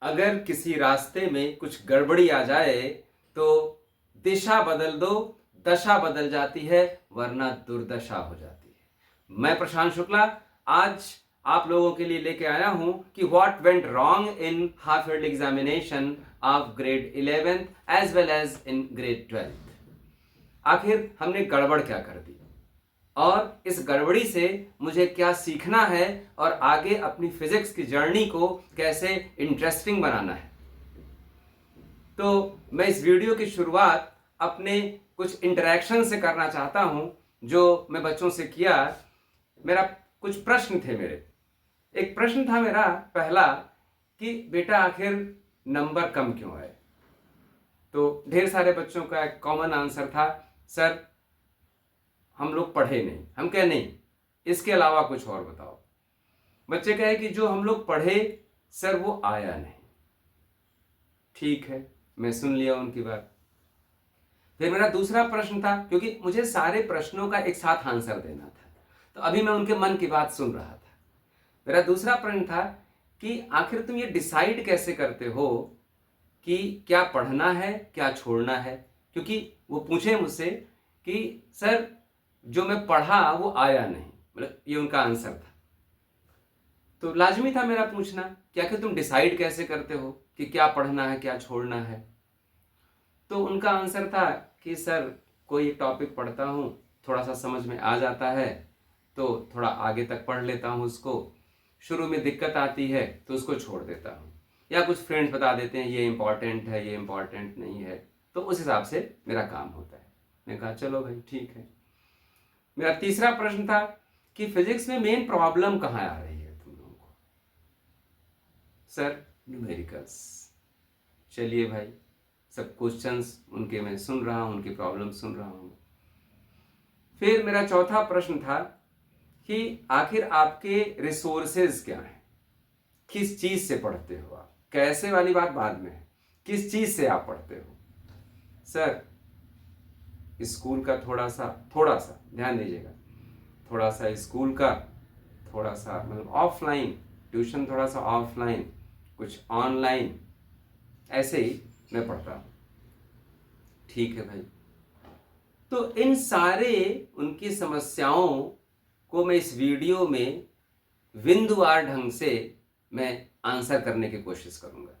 अगर किसी रास्ते में कुछ गड़बड़ी आ जाए तो दिशा बदल दो, दशा बदल जाती है, वरना दुर्दशा हो जाती है। मैं प्रशांत शुक्ला आज आप लोगों के लिए लेके आया हूं कि what went wrong in half yearly examination of grade 11th as well as in grade 12th। आखिर हमने गड़बड़ क्या कर दी और इस गड़बड़ी से मुझे क्या सीखना है और आगे अपनी फिजिक्स की जर्नी को कैसे इंटरेस्टिंग बनाना है। तो मैं इस वीडियो की शुरुआत अपने कुछ इंटरेक्शन से करना चाहता हूं जो मैं बच्चों से किया। मेरा कुछ प्रश्न थे। एक प्रश्न था मेरा पहला कि बेटा आखिर नंबर कम क्यों आए। तो ढेर सारे बच्चों का एक कॉमन आंसर था, सर हम लोग पढ़े नहीं। हम कहे नहीं, इसके अलावा कुछ और बताओ। बच्चे कहे कि जो हम लोग पढ़े सर वो आया नहीं। ठीक है, मैं सुन लिया उनकी बात। फिर मेरा दूसरा प्रश्न था, क्योंकि मुझे सारे प्रश्नों का एक साथ आंसर देना था, तो अभी मैं उनके मन की बात सुन रहा था। मेरा दूसरा प्रश्न था कि आखिर तुम ये डिसाइड कैसे करते हो कि क्या पढ़ना है क्या छोड़ना है। क्योंकि वो पूछे मुझसे कि सर जो मैं पढ़ा वो आया नहीं, मतलब ये उनका आंसर था। तो लाजमी था मेरा पूछना कि आखिर तुम डिसाइड कैसे करते हो कि क्या पढ़ना है क्या छोड़ना है। तो उनका आंसर था कि सर कोई एक टॉपिक पढ़ता हूँ, थोड़ा सा समझ में आ जाता है तो थोड़ा आगे तक पढ़ लेता हूँ उसको, शुरू में दिक्कत आती है तो उसको छोड़ देता हूँ, या कुछ फ्रेंड्स बता देते हैं ये इम्पॉर्टेंट है ये इम्पॉर्टेंट नहीं है, तो उस हिसाब से मेरा काम होता है। मैंने कहा चलो भाई ठीक है। मेरा तीसरा प्रश्न था कि फिजिक्स में मेन प्रॉब्लम कहाँ आ रही है तुम लोगों को। Sir numericals. चलिए भाई, सब क्वेश्चंस उनके मैं सुन रहा हूँ, उनकी प्रॉब्लम सुन रहा हूँ। फिर मेरा चौथा प्रश्न था कि आखिर आपके रिसोर्सेज क्या हैं, किस चीज से पढ़ते हो आप। कैसे वाली बात बाद में है, किस चीज से आप पढ़ते हो। सर स्कूल का थोड़ा सा ध्यान दीजिएगा, थोड़ा सा स्कूल का, थोड़ा सा मतलब ऑफलाइन ट्यूशन, थोड़ा सा ऑफलाइन, कुछ ऑनलाइन, ऐसे ही मैं पढ़ता हूँ। ठीक है भाई। तो इन सारे उनकी समस्याओं को मैं इस वीडियो में बिंदुवार ढंग से मैं आंसर करने की कोशिश करूँगा।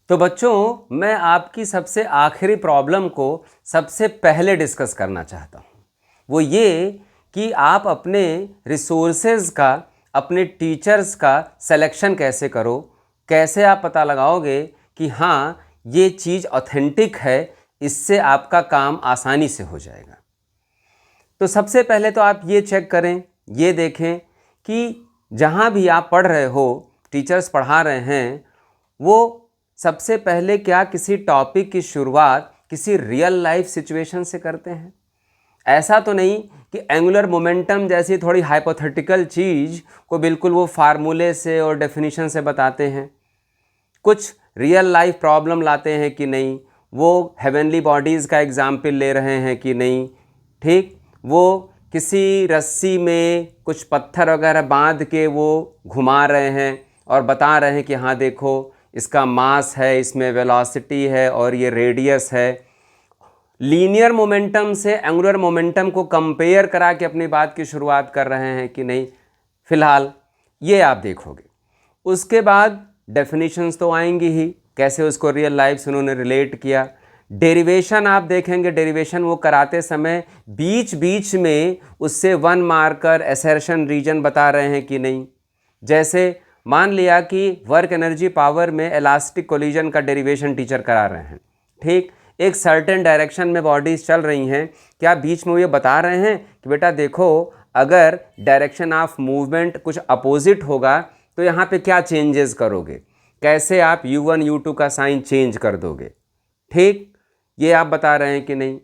तो बच्चों, मैं आपकी सबसे आखिरी प्रॉब्लम को सबसे पहले डिस्कस करना चाहता हूँ। वो ये कि आप अपने रिसोर्सेज का, अपने टीचर्स का सिलेक्शन कैसे करो, कैसे आप पता लगाओगे कि हाँ ये चीज़ ऑथेंटिक है, इससे आपका काम आसानी से हो जाएगा। तो सबसे पहले तो आप ये चेक करें, ये देखें कि जहाँ भी आप पढ़ रहे हो, टीचर्स पढ़ा रहे हैं, वो सबसे पहले क्या किसी टॉपिक की शुरुआत किसी रियल लाइफ सिचुएशन से करते हैं। ऐसा तो नहीं कि एंगुलर मोमेंटम जैसी थोड़ी हाइपोथेटिकल चीज़ को बिल्कुल वो फार्मूले से और डेफिनेशन से बताते हैं। कुछ रियल लाइफ प्रॉब्लम लाते हैं कि नहीं, वो हेवनली बॉडीज़ का एग्जाम्पल ले रहे हैं कि नहीं, ठीक, वो किसी रस्सी में कुछ पत्थर वगैरह बांध के वो घुमा रहे हैं और बता रहे हैं कि हाँ देखो इसका मास है, इसमें वेलोसिटी है और ये रेडियस है। लीनियर मोमेंटम से एंगुलर मोमेंटम को कंपेयर करा के अपनी बात की शुरुआत कर रहे हैं कि नहीं, फिलहाल ये आप देखोगे। उसके बाद डेफिनेशंस तो आएंगी ही, कैसे उसको रियल लाइफ से उन्होंने रिलेट किया। डेरिवेशन आप देखेंगे, डेरिवेशन वो कराते समय बीच बीच में उससे 1 मार्कर एसर्शन रीजन बता रहे हैं कि नहीं। जैसे मान लिया कि वर्क एनर्जी पावर में इलास्टिक कोलिजन का डेरिवेशन टीचर करा रहे हैं, ठीक, एक सर्टेन डायरेक्शन में बॉडीज चल रही हैं, क्या बीच में ये बता रहे हैं कि बेटा देखो अगर डायरेक्शन ऑफ मूवमेंट कुछ अपोजिट होगा तो यहाँ पे क्या चेंजेस करोगे, कैसे आप U1 U2 का साइन चेंज कर दोगे, ठीक, ये आप बता रहे हैं कि नहीं।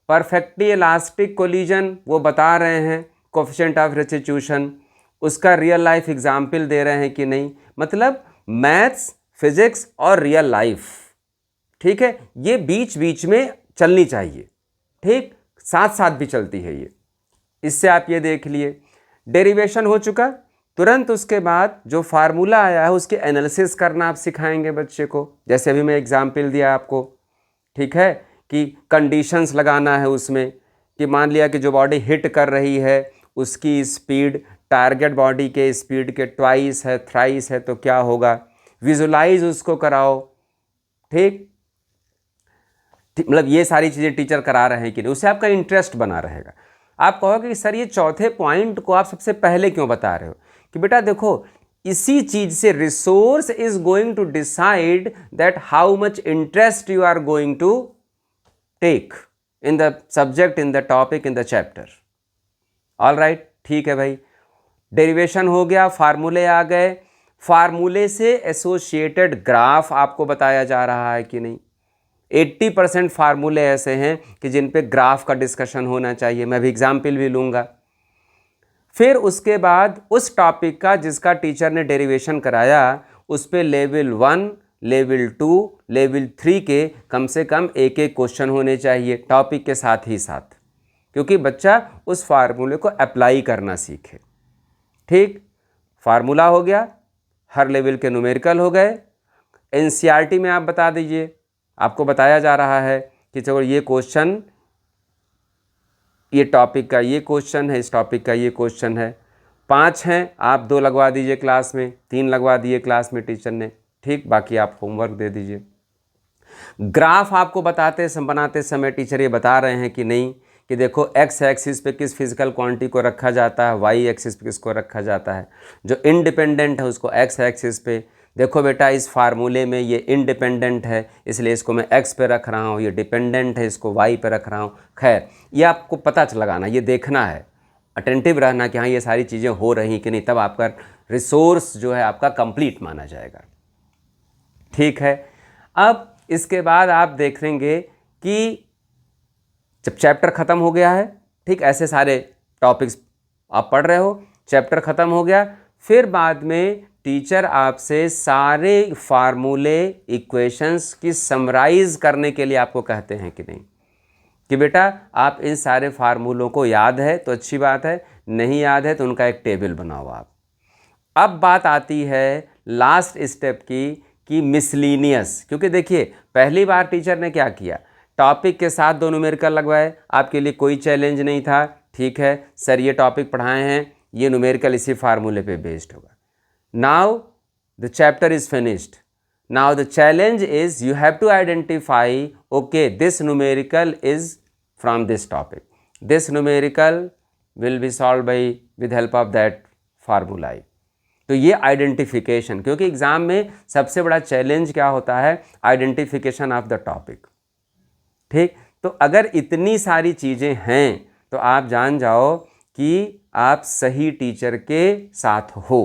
परफेक्टली इलास्टिक कोलिजन वो बता रहे हैं, कोफिशिएंट ऑफ रेस्टिट्यूशन, उसका रियल लाइफ एग्जाम्पल दे रहे हैं कि नहीं। मतलब मैथ्स, फिजिक्स और रियल लाइफ, ठीक है, ये बीच बीच में चलनी चाहिए, ठीक, साथ साथ भी चलती है ये। इससे आप ये देख लिए डेरिवेशन हो चुका, तुरंत उसके बाद जो फार्मूला आया है उसके एनालिसिस करना आप सिखाएंगे बच्चे को। जैसे अभी मैं एग्जाम्पल दिया आपको, ठीक है, कि कंडीशंस लगाना है उसमें, कि मान लिया कि जो बॉडी हिट कर रही है उसकी स्पीड टारगेट बॉडी के स्पीड के ट्वाइस है, थ्राइस है, तो क्या होगा, विजुलाइज उसको कराओ। ठीक, मतलब ये सारी चीज़ें टीचर करा रहे हैं कि नहीं, उससे आपका इंटरेस्ट बना रहेगा। आप कहोगे कि सर ये चौथे पॉइंट को आप सबसे पहले क्यों बता रहे हो, कि बेटा देखो इसी चीज से resource is going to decide that how much interest you are going to take in the subject, in the topic, in the chapter. All right, ठीक है भाई, डेरिवेशन हो गया, फार्मूले आ गए, फार्मूले से एसोसिएटेड ग्राफ आपको बताया जा रहा है कि नहीं। 80% फार्मूले ऐसे हैं कि जिन पे ग्राफ का डिस्कशन होना चाहिए, मैं भी एग्जाम्पल भी लूँगा। फिर उसके बाद उस टॉपिक का जिसका टीचर ने डेरिवेशन कराया उस पे लेवल 1, लेवल 2, लेवल 3 के कम से कम एक एक क्वेश्चन होने चाहिए टॉपिक के साथ ही साथ, क्योंकि बच्चा उस फार्मूले को अप्लाई करना सीखे। ठीक, फार्मूला हो गया, हर लेवल के न्यूमेरिकल हो गए। एनसीईआरटी में आप बता दीजिए, आपको बताया जा रहा है कि चलो ये क्वेश्चन, ये टॉपिक का ये क्वेश्चन है, इस टॉपिक का ये क्वेश्चन है, 5 हैं, आप 2 लगवा दीजिए क्लास में, 3 लगवा दिए क्लास में टीचर ने। ठीक, बाकी आप होमवर्क दे दीजिए। ग्राफ आपको बनाते समय टीचर ये बता रहे हैं कि नहीं, कि देखो एक्स एक्सिस पे किस फिजिकल क्वांटिटी को रखा जाता है, वाई एक्सिस पे किसको रखा जाता है, जो इंडिपेंडेंट है उसको एक्स एक्सिस पे। देखो बेटा इस फार्मूले में ये इंडिपेंडेंट है इसलिए इसको मैं एक्स पे रख रहा हूँ, ये डिपेंडेंट है इसको वाई पे रख रहा हूँ। खैर ये आपको पता लगाना, ये देखना है, अटेंटिव रहना कि हाँ ये सारी चीज़ें हो रही कि नहीं, तब आपका रिसोर्स जो है आपका कंप्लीट माना जाएगा। ठीक है, अब इसके बाद आप देखेंगे कि जब चैप्टर ख़त्म हो गया है, ठीक, ऐसे सारे टॉपिक्स आप पढ़ रहे हो, चैप्टर ख़त्म हो गया, फिर बाद में टीचर आपसे सारे फार्मूले इक्वेशंस की समराइज करने के लिए आपको कहते हैं कि नहीं, कि बेटा आप इन सारे फार्मूलों को याद है तो अच्छी बात है, नहीं याद है तो उनका एक टेबल बनाओ आप। अब बात आती है लास्ट स्टेप की, कि मिसलीनियस, क्योंकि देखिए पहली बार टीचर ने क्या किया, टॉपिक के साथ 2 न्यूमेरिकल लगवाए, आपके लिए कोई चैलेंज नहीं था। ठीक है सर, ये टॉपिक पढ़ाए हैं, ये न्यूमेरिकल इसी फार्मूले पे बेस्ड होगा। Now the chapter is finished. Now the challenge is you have to identify, okay, this numerical is from this topic. This numerical will be solved by with help of that formula. तो ये identification, क्योंकि exam में सबसे बड़ा challenge क्या होता है, identification of the topic. ठीक, तो अगर इतनी सारी चीज़ें हैं तो आप जान जाओ कि आप सही टीचर के साथ हो।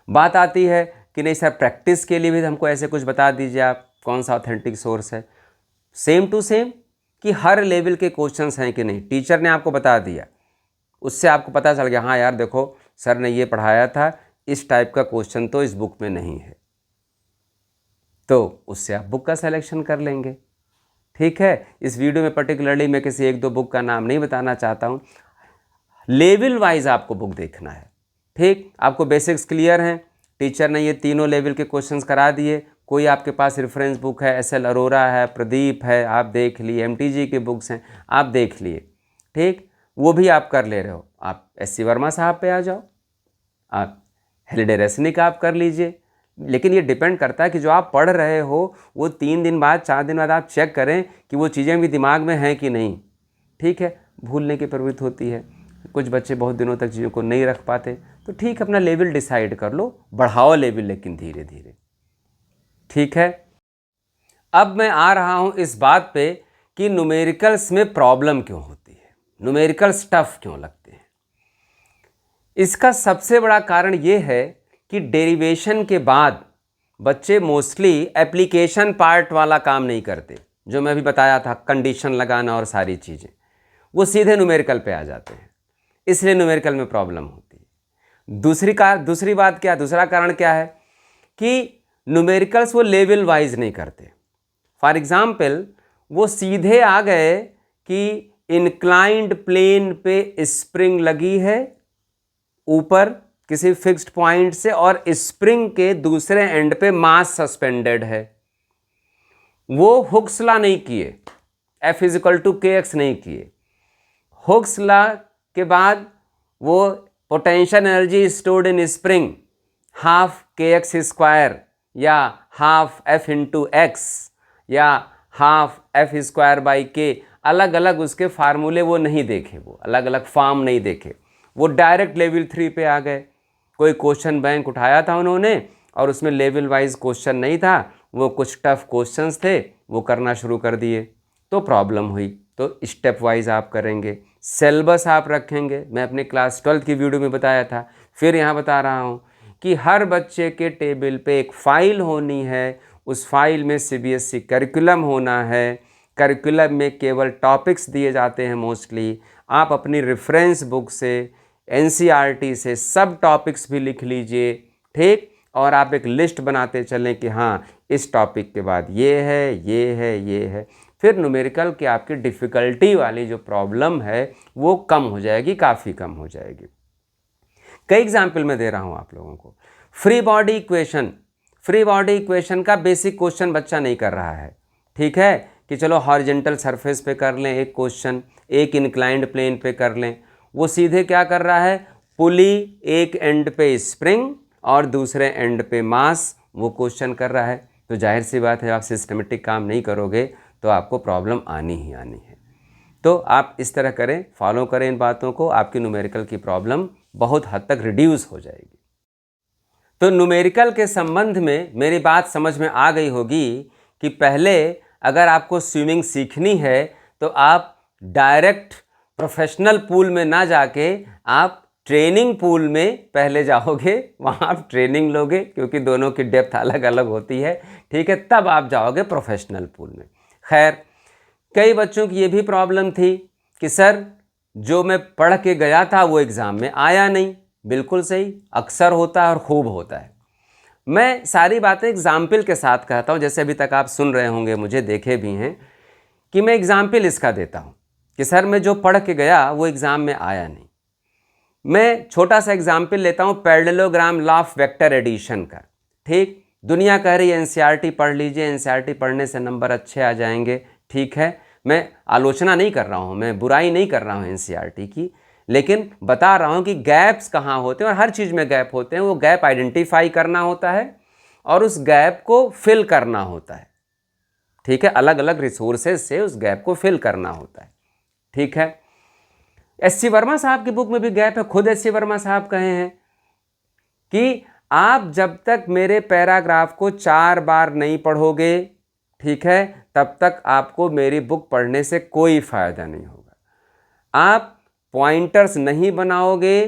बात आती है कि नहीं सर प्रैक्टिस के लिए भी हमको ऐसे कुछ बता दीजिए आप, कौन सा ऑथेंटिक सोर्स है, सेम टू सेम, कि हर लेवल के क्वेश्चंस हैं कि नहीं, टीचर ने आपको बता दिया, उससे आपको पता चल गया हाँ यार देखो सर ने ये पढ़ाया था, इस टाइप का क्वेश्चन तो इस बुक में नहीं है, तो उससे आप बुक का सिलेक्शन कर लेंगे। ठीक है, इस वीडियो में पर्टिकुलरली मैं किसी 1-2 बुक का नाम नहीं बताना चाहता हूँ, लेवल वाइज आपको बुक देखना है। ठीक, आपको बेसिक्स क्लियर हैं, टीचर ने ये तीनों लेवल के क्वेश्चंस करा दिए, कोई आपके पास रेफरेंस बुक है, एस एल अरोरा है, प्रदीप है, आप देख लिए, MTG के बुक्स हैं आप देख लिए, ठीक, वो भी आप कर ले रहे हो, आप SC वर्मा साहब पे आ जाओ, आप हेलिडे रेसनिक आप कर लीजिए। लेकिन ये डिपेंड करता है कि जो आप पढ़ रहे हो वो 3 दिन बाद 4 दिन बाद आप चेक करें कि वो चीज़ें भी दिमाग में हैं कि नहीं। ठीक है, भूलने की प्रवृत्ति होती है, कुछ बच्चे बहुत दिनों तक चीज़ों को नहीं रख पाते, तो ठीक अपना लेवल डिसाइड कर लो, बढ़ाओ लेवल लेकिन धीरे धीरे। ठीक है, अब मैं आ रहा हूँ इस बात पे कि न्यूमेरिकल्स में प्रॉब्लम क्यों होती है, न्यूमेरिकल्स टफ क्यों लगते हैं। इसका सबसे बड़ा कारण ये है कि डेरिवेशन के बाद बच्चे मोस्टली एप्लीकेशन पार्ट वाला काम नहीं करते, जो मैं अभी बताया था कंडीशन लगाना और सारी चीज़ें, वो सीधे न्यूमेरिकल पे आ जाते हैं, इसलिए न्यूमेरिकल में प्रॉब्लम होती है। दूसरी बात क्या, दूसरा कारण क्या है कि न्यूमेरिकल्स वो लेवल वाइज नहीं करते। फॉर एग्जाम्पल वो सीधे आ गए कि इंक्लाइंड प्लेन पे स्प्रिंग लगी है ऊपर किसी फिक्स्ड पॉइंट से और स्प्रिंग के दूसरे एंड पे मास सस्पेंडेड है, वो हुक्स लॉ नहीं किए, F = kx नहीं किए। हुक्स लॉ के बाद वो potential energy stored in spring half kx² या हाफ F × x या हाफ F²/k, अलग अलग उसके फार्मूले वो नहीं देखे, वो अलग अलग फॉर्म नहीं देखे, वो डायरेक्ट लेवल 3 पे आ गए। कोई क्वेश्चन बैंक उठाया था उन्होंने और उसमें लेवल वाइज क्वेश्चन नहीं था, वो कुछ टफ क्वेश्चंस थे, वो करना शुरू कर दिए, तो प्रॉब्लम हुई। तो स्टेप वाइज आप करेंगे, सिलेबस आप रखेंगे। मैं अपने क्लास 12th की वीडियो में बताया था, फिर यहाँ बता रहा हूँ कि हर बच्चे के टेबल पे एक फ़ाइल होनी है, उस फाइल में CBSE करिकुलम होना है। करिकुलम में केवल टॉपिक्स दिए जाते हैं मोस्टली। आप अपनी रेफरेंस बुक से, NCERT से सब टॉपिक्स भी लिख लीजिए, ठीक। और आप एक लिस्ट बनाते चलें कि हाँ इस टॉपिक के बाद ये है, ये है, ये है। फिर न्यूमेरिकल की आपकी डिफ़िकल्टी वाली जो प्रॉब्लम है वो कम हो जाएगी, काफ़ी कम हो जाएगी। कई एग्जाम्पल मैं दे रहा हूँ आप लोगों को। फ्री बॉडी इक्वेशन का बेसिक क्वेश्चन बच्चा नहीं कर रहा है, ठीक है, कि चलो हॉरिजेंटल सरफेस पे कर लें एक क्वेश्चन, एक इंक्लाइंड प्लेन पे कर लें। वो सीधे क्या कर रहा है, पुली एक एंड पे स्प्रिंग और दूसरे एंड पे मास, वो क्वेश्चन कर रहा है। तो जाहिर सी बात है, आप सिस्टमेटिक काम नहीं करोगे तो आपको प्रॉब्लम आनी ही आनी है। तो आप इस तरह करें, फॉलो करें इन बातों को, आपकी न्यूमेरिकल की प्रॉब्लम बहुत हद तक रिड्यूस हो जाएगी। तो न्यूमेरिकल के संबंध में मेरी बात समझ में आ गई होगी कि पहले अगर आपको स्विमिंग सीखनी है तो आप डायरेक्ट प्रोफेशनल पूल में ना जाके आप ट्रेनिंग पूल में पहले जाओगे, वहाँ आप ट्रेनिंग लोगे, क्योंकि दोनों की डेप्थ अलग अलग होती है, ठीक है, तब आप जाओगे प्रोफेशनल पूल में। खैर, कई बच्चों की ये भी प्रॉब्लम थी कि सर जो मैं पढ़ के गया था वो एग्ज़ाम में आया नहीं। बिल्कुल सही, अक्सर होता है और खूब होता है। मैं सारी बातें एग्जाम्पल के साथ कहता हूँ, जैसे अभी तक आप सुन रहे होंगे, मुझे देखे भी हैं कि मैं एग्जाम्पल इसका देता हूँ कि सर मैं जो पढ़ के गया वो एग्ज़ाम में आया नहीं। मैं छोटा सा एग्जाम्पल लेता हूँ parallelogram law of vector addition का, ठीक। दुनिया कह रही है NCERT पढ़ लीजिए, NCERT पढ़ने से नंबर अच्छे आ जाएंगे, ठीक है। मैं आलोचना नहीं कर रहा हूँ, मैं बुराई नहीं कर रहा हूँ NCERT की, लेकिन बता रहा हूँ कि गैप्स कहाँ होते हैं, और हर चीज़ में गैप होते हैं। वो गैप आइडेंटिफाई करना होता है और उस गैप को फिल करना होता है, ठीक है। अलग अलग रिसोर्सेज से उस गैप को फिल करना होता है, ठीक है। SC वर्मा साहब की बुक में भी गैप है। खुद SC वर्मा साहब कहे हैं कि आप जब तक मेरे पैराग्राफ को 4 बार नहीं पढ़ोगे, ठीक है, तब तक आपको मेरी बुक पढ़ने से कोई फ़ायदा नहीं होगा। आप पॉइंटर्स नहीं बनाओगे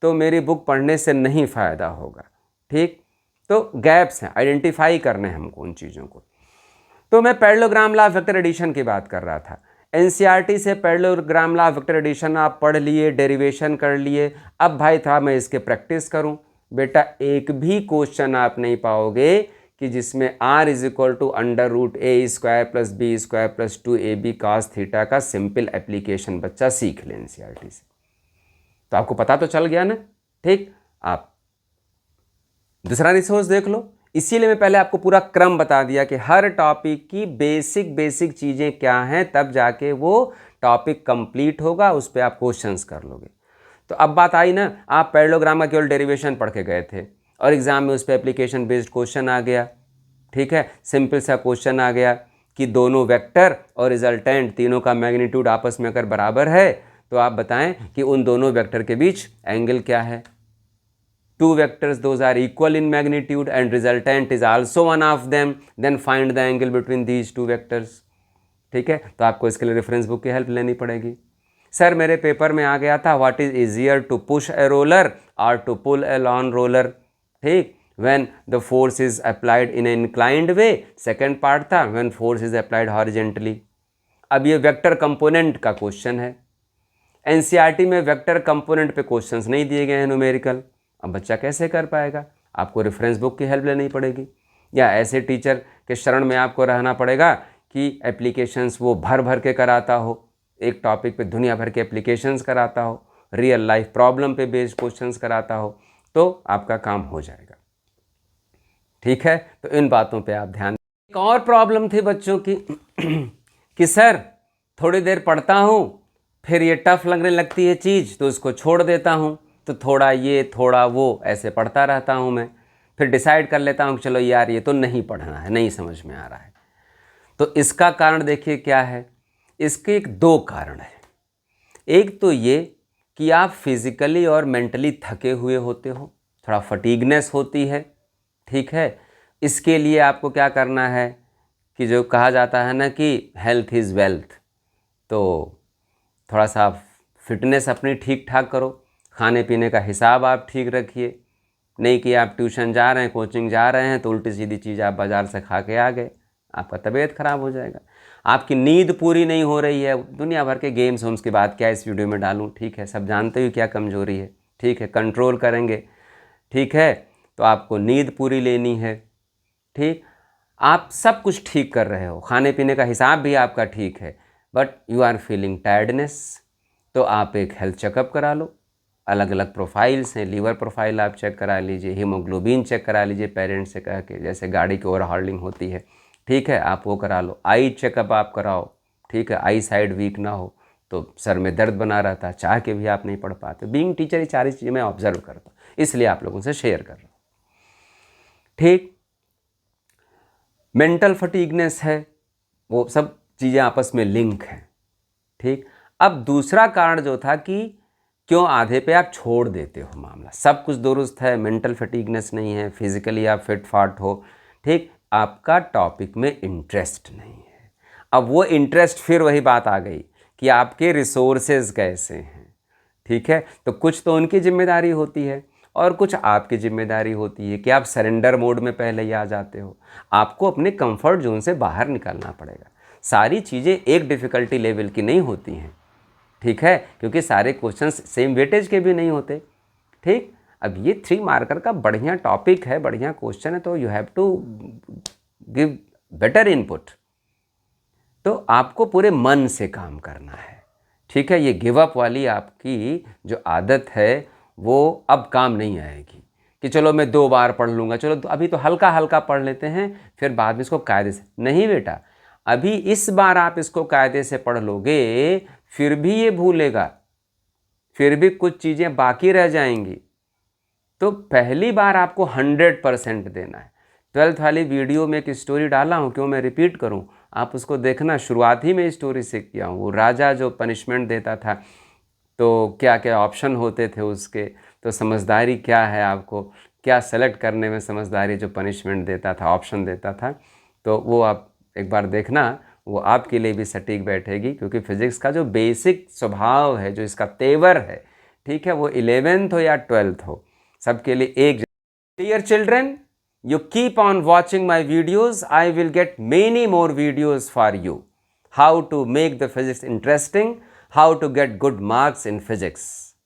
तो मेरी बुक पढ़ने से नहीं फ़ायदा होगा, ठीक। तो गैप्स हैं, आइडेंटिफाई करने हैं हमको उन चीज़ों को। तो मैं parallelogram law of vector addition की बात कर रहा था। NCERT से parallelogram law of vector addition आप पढ़ लिए, डेरिवेशन कर लिए, अब भाई था मैं इसके प्रैक्टिस करूं। बेटा एक भी क्वेश्चन आप नहीं पाओगे कि जिसमें R = √a² + b² + 2ab cos θ का सिंपल एप्लीकेशन बच्चा सीख ले NCERT से। तो आपको पता तो चल गया ना, ठीक। आप दूसरा रिसोर्स देख लो। इसीलिए मैं पहले आपको पूरा क्रम बता दिया कि हर टॉपिक की बेसिक चीज़ें क्या हैं, तब जाके वो टॉपिक कंप्लीट होगा, उस पर आप क्वेश्चंस कर लोगे। तो अब बात आई ना, आप पैरेललोग्राम का केवल डेरिवेशन पढ़ के गए थे और एग्जाम में उस पर एप्लीकेशन बेस्ड क्वेश्चन आ गया, ठीक है। सिंपल सा क्वेश्चन आ गया कि दोनों वेक्टर और रिजल्टेंट तीनों का मैग्नीट्यूड आपस में अगर बराबर है तो आप बताएं कि उन दोनों वेक्टर के बीच एंगल क्या है। Two vectors, those are equal in magnitude and resultant is also one of them, then find the angle between these two vectors, ठीक है। तो आपको इसके लिए रेफरेंस बुक की हेल्प लेनी पड़ेगी। सर मेरे पेपर में आ गया था what is easier to push a roller और to pull a lawn roller, ठीक। When the force is applied in a inclined way, second part था when force is applied horizontally. अब ये वेक्टर कंपोनेंट का क्वेश्चन है। NCERT में vector component पे questions नहीं दिए गए हैं न्यूमेरिकल। अब बच्चा कैसे कर पाएगा? आपको रेफरेंस बुक की हेल्प लेनी पड़ेगी, या ऐसे टीचर के शरण में आपको रहना पड़ेगा कि एप्लीकेशंस वो भर भर के कराता हो, एक टॉपिक पे दुनिया भर के एप्लीकेशंस कराता हो, रियल लाइफ प्रॉब्लम पे बेस्ड क्वेश्चंस कराता हो, तो आपका काम हो जाएगा। ठीक है, तो इन बातों पे आप ध्यान। एक और प्रॉब्लम थी बच्चों की कि सर थोड़ी देर पढ़ता हूँ, फिर ये टफ लगने लगती है चीज़ तो इसको छोड़ देता हूँ, तो थोड़ा ये थोड़ा वो ऐसे पढ़ता रहता हूँ मैं, फिर डिसाइड कर लेता हूँ कि चलो यार ये तो नहीं पढ़ना है, नहीं समझ में आ रहा है। तो इसका कारण देखिए क्या है। इसके एक दो कारण है। एक तो ये कि आप फिज़िकली और मेंटली थके हुए होते हो, थोड़ा फटीगनेस होती है। ठीक है, इसके लिए आपको क्या करना है कि जो कहा जाता है ना कि हेल्थ इज़ वेल्थ, तो थोड़ा सा फिटनेस अपनी ठीक ठाक करो, खाने पीने का हिसाब आप ठीक रखिए। नहीं कि आप ट्यूशन जा रहे हैं, कोचिंग जा रहे हैं तो उल्टी सीधी चीज़ आप बाज़ार से खा के आ गए, आपका तबीयत ख़राब हो जाएगा। आपकी नींद पूरी नहीं हो रही है, दुनिया भर के गेम्स होम्स की बात क्या इस वीडियो में डालूं, ठीक है, सब जानते हो क्या कमज़ोरी है। ठीक है, कंट्रोल करेंगे। ठीक है, तो आपको नींद पूरी लेनी है। ठीक, आप सब कुछ ठीक कर रहे हो, खाने पीने का हिसाब भी आपका ठीक है, but you are feeling tiredness, तो आप एक हेल्थ चेकअप करा लो। अलग अलग प्रोफाइल्स हैं, लीवर प्रोफाइल आप चेक करा लीजिए, हीमोग्लोबिन चेक करा लीजिए पेरेंट्स से कह के, जैसे गाड़ी की ओवरहॉलिंग होती है। ठीक है, आप वो करा लो। आई चेकअप आप कराओ। ठीक है, आई साइड वीक ना हो, तो सर में दर्द बना रहता है, चाह के भी आप नहीं पढ़ पाते। बीइंग टीचर ये सारी चीज़ें मैं ऑब्जर्व करता हूँ, इसलिए आप लोगों से शेयर कर रहा हूँ। ठीक, मेंटल फटीगनेस है, वो सब चीज़ें आपस में लिंक हैं। ठीक, अब दूसरा कारण जो था कि क्यों आधे पे आप छोड़ देते हो मामला, सब कुछ दुरुस्त है, मेंटल फटीगनेस नहीं है, फिजिकली आप फिट फाट हो। ठीक, आपका टॉपिक में इंटरेस्ट नहीं है। अब वो इंटरेस्ट, फिर वही बात आ गई कि आपके रिसोर्सेज कैसे हैं। ठीक है, तो कुछ तो उनकी जिम्मेदारी होती है और कुछ आपकी जिम्मेदारी होती है कि आप सरेंडर मोड में पहले ही आ जाते हो। आपको अपने कंफर्ट जोन से बाहर निकलना पड़ेगा। सारी चीज़ें एक डिफ़िकल्टी लेवल की नहीं होती हैं। ठीक है, क्योंकि सारे क्वेश्चंस सेम वेटेज के भी नहीं होते। ठीक, अब ये 3 मार्कर का बढ़िया टॉपिक है, बढ़िया क्वेश्चन है, तो you have to give better input. तो आपको पूरे मन से काम करना है। ठीक है, ये गिव अप वाली आपकी जो आदत है वो अब काम नहीं आएगी कि चलो मैं 2 बार पढ़ लूँगा, चलो अभी तो हल्का हल्का पढ़ लेते हैं, फिर बाद में इसको कायदे से। नहीं बेटा, अभी इस बार आप इसको कायदे से पढ़ लोगे, फिर भी ये भूलेगा, फिर भी कुछ चीज़ें बाकी रह जाएंगी। तो पहली बार आपको 100% देना है। 12th वाली वीडियो में एक स्टोरी डाला हूँ, क्यों मैं रिपीट करूँ, आप उसको देखना। शुरुआत ही में स्टोरी से किया हूँ। वो राजा जो पनिशमेंट देता था, तो क्या क्या ऑप्शन होते थे उसके, तो समझदारी क्या है, आपको क्या सेलेक्ट करने में समझदारी, जो पनिशमेंट देता था, ऑप्शन देता था, तो वो आप एक बार देखना, वो आपके लिए भी सटीक बैठेगी। क्योंकि फिज़िक्स का जो बेसिक स्वभाव है, जो इसका तेवर है, ठीक है, वो 11th हो या 12th हो, सबके लिए एक। Dear children, you keep on watching my videos. I will get many more videos for you. How to make the physics interesting, how to get good marks in physics.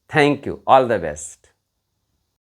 Thank you. All the best.